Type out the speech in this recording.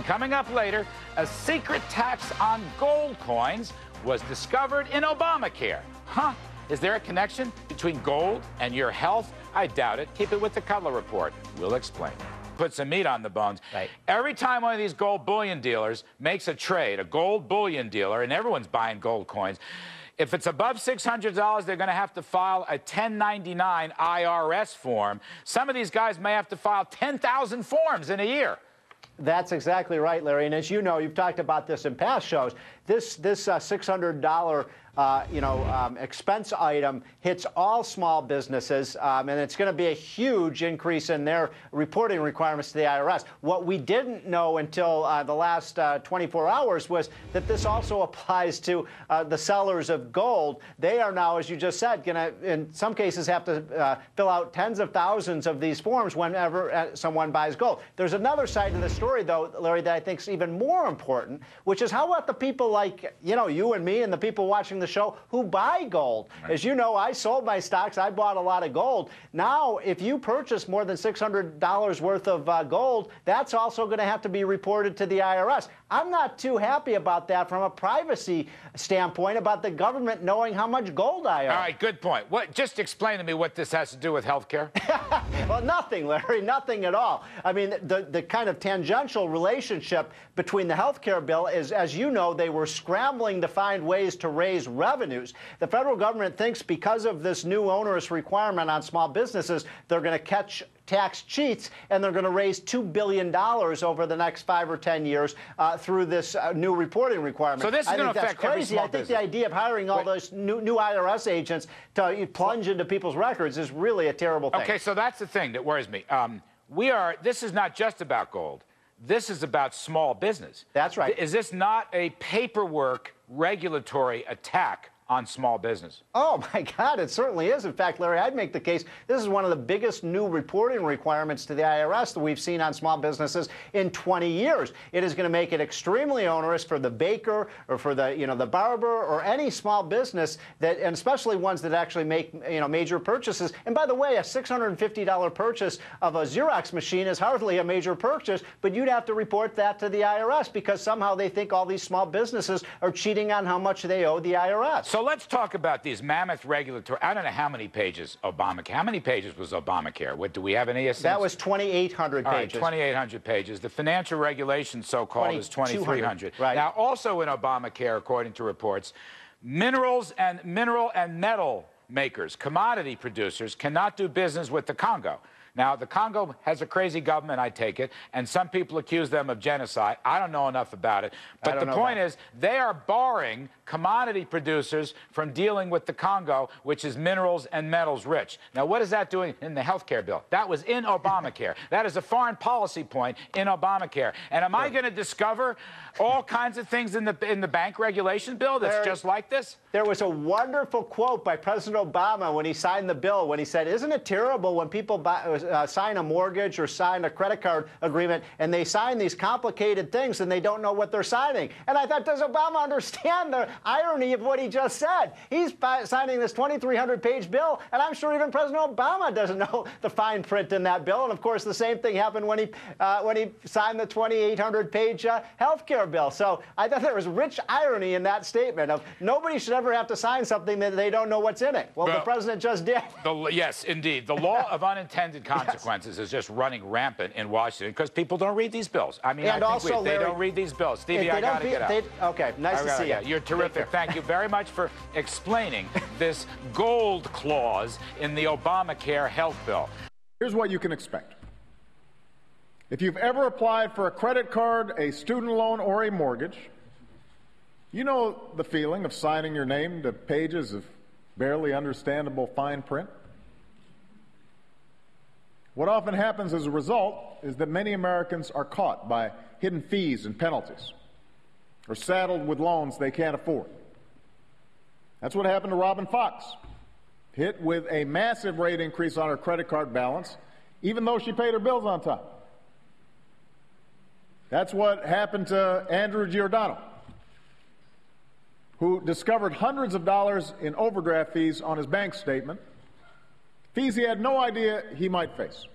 Coming up later, a secret tax on gold coins was discovered in Obamacare. Huh? Is there a connection between gold and your health? I doubt it. Keep it with the Cutler Report. We'll explain. Put some meat on the bones. Right. Every time one of these gold bullion dealers makes a trade, a gold bullion dealer, and everyone's buying gold coins, if it's above $600, they're going to have to file a 1099 IRS form. Some of these guys may have to file 10,000 forms in a year. That's exactly right, Larry. And as you know, you've talked about this in past shows. This $600 expense item hits all small businesses, and it's going to be a huge increase in their reporting requirements to the IRS. What we didn't know until the last 24 hours was that this also applies to the sellers of gold. They are now, as you just said, going to, in some cases, have to fill out tens of thousands of these forms whenever someone buys gold. There's another side to the story, though, Larry, that I think is even more important, which is how about the people like, you and me and the people watching the show who buy gold. Right. As you know, I sold my stocks. I bought a lot of gold. Now, if you purchase more than $600 worth of gold, that's also going to have to be reported to the IRS. I'm not too happy about that from a privacy standpoint, about the government knowing how much gold I own. All right, good point. Just explain to me what this has to do with health care. Well, nothing, Larry, nothing at all. I mean, the kind of tangential relationship between the health care bill is, as you know, they were scrambling to find ways to raise revenues. The federal government thinks because of this new onerous requirement on small businesses, they're going to catch tax cheats, and they're going to raise $2 billion over the next 5 or 10 years through this new reporting requirement. So this is going to affect every small business. I think the idea of hiring all those new IRS agents to plunge into people's records is really a terrible thing. Okay, so that's the thing that worries me. This is not just about gold. This is about small business. That's right. Is this not a paperwork regulatory attack on small business? Oh, my God, it certainly is. In fact, Larry, I'd make the case this is one of the biggest new reporting requirements to the IRS that we've seen on small businesses in 20 years. It is going to make it extremely onerous for the baker or for the, the barber or any small business that, and especially ones that actually make, major purchases. And by the way, a $650 purchase of a Xerox machine is hardly a major purchase, but you'd have to report that to the IRS because somehow they think all these small businesses are cheating on how much they owe the IRS. So let's talk about these mammoth regulatory. I don't know how many pages Obamacare. How many pages was Obamacare? What do we have any sense? That was 2,800 pages. All right, 2,800 pages. The financial regulation, so-called, is 2,300. Right. Now, also in Obamacare, according to reports, mineral and metal makers, commodity producers, cannot do business with the Congo. Now, the Congo has a crazy government, I take it, and some people accuse them of genocide. I don't know enough about it. But the point is, they are barring commodity producers from dealing with the Congo, which is minerals and metals rich. Now, what is that doing in the health care bill? That was in Obamacare. That is a foreign policy point in Obamacare. And am I going to discover all kinds of things in the bank regulation bill that's just like this? There was a wonderful quote by President Obama when he signed the bill, when he said, isn't it terrible when people sign a mortgage or sign a credit card agreement and they sign these complicated things and they don't know what they're signing? And I thought, does Obama understand the irony of what he just said? He's signing this 2,300-page bill, and I'm sure even President Obama doesn't know the fine print in that bill. And, of course, the same thing happened when he signed the 2,800-page health care bill. So I thought there was rich irony in that statement of nobody should ever have to sign something that they don't know what's in it. Well, the president just did. Yes, indeed. The law of unintended consequences is just running rampant in Washington because people don't read these bills. I mean, and they don't read these bills. Stevie, I got to get out. Okay, nice to see you. You're terrific. Thank you very much for explaining this gold clause in the Obamacare health bill. Here's what you can expect. If you've ever applied for a credit card, a student loan, or a mortgage, you know the feeling of signing your name to pages of barely understandable fine print. What often happens as a result is that many Americans are caught by hidden fees and penalties or saddled with loans they can't afford. That's what happened to Robin Fox, hit with a massive rate increase on her credit card balance, even though she paid her bills on time. That's what happened to Andrew Giordano, who discovered hundreds of dollars in overdraft fees on his bank statement, fees he had no idea he might face.